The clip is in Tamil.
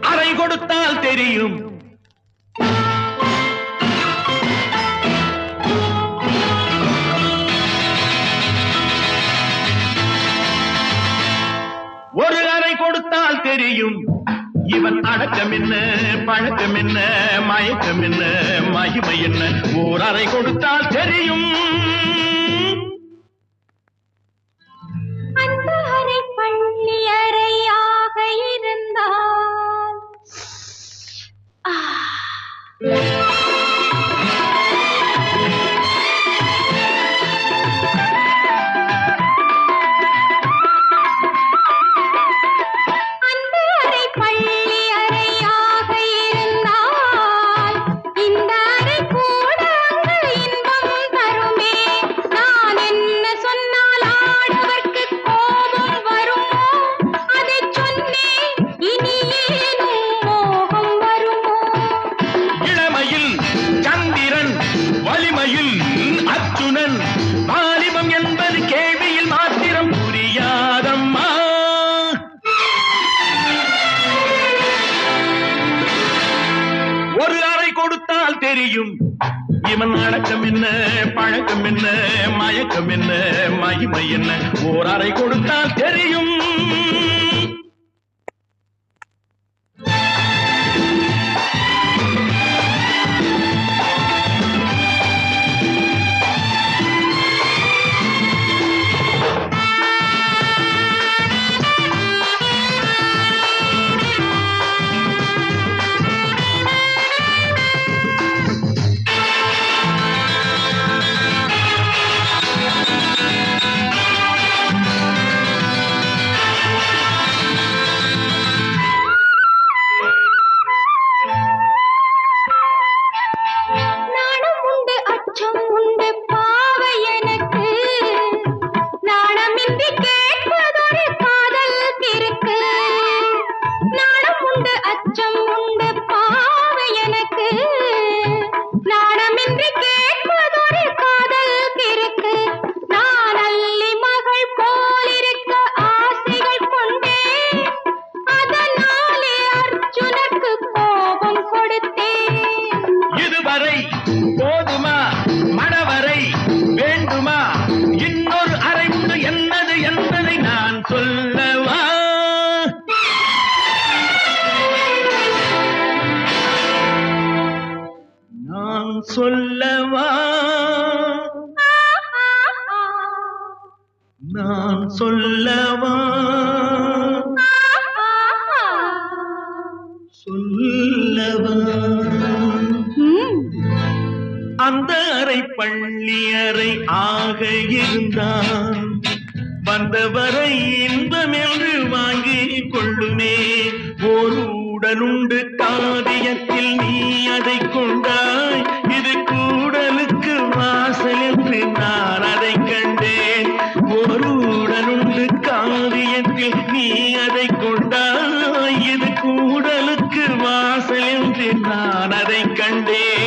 அறை கொடுத்தால் தெரியும். ஒரு அறை கொடுத்தால் தெரியும் இவன் அடக்கம் என்ன, பழக்கம் என்ன, மயக்கம் என்ன, மகிமை என்ன. ஓர் அறை கொடுத்தால் தெரியும். அந்த அறை பள்ளி அறையாக இருந்தால் அர்ஜுனன் வாலிபம் என்பது கேள்வியில் மாத்திரம் புரியாதம்மா. ஒரு அறை கொடுத்தால் தெரியும் இவன் அடக்கம் என்ன, பழக்கம் என்ன, மயக்கம் என்ன, மகிமை என்ன. ஓர் அறை கொடுத்தால் தெரியும். போதுமா மணவரை வேண்டுமா? இன்னொரு அறை உண்டு என்னது என்பதை நான் சொல்லவா? நான் சொல்லவா? நான் சொல்லவா? சொல்லவா? அந்த அறை பள்ளி அறை ஆக இருந்தான் வந்தவரை இன்பம் என்று வாங்கிக் கொள்ளுமே. ஒரு உடலுண்டு காரியத்தில் நீ அதை கொண்டாய். இது கூடலுக்கு வாசல் என்று நான் அதை கண்டேன். ஒரு உடலுண்டு காரியத்தில் நீ அதை கொண்டாய். இது கூடலுக்கு வாசல் என்று நான் அதை கண்டேன்.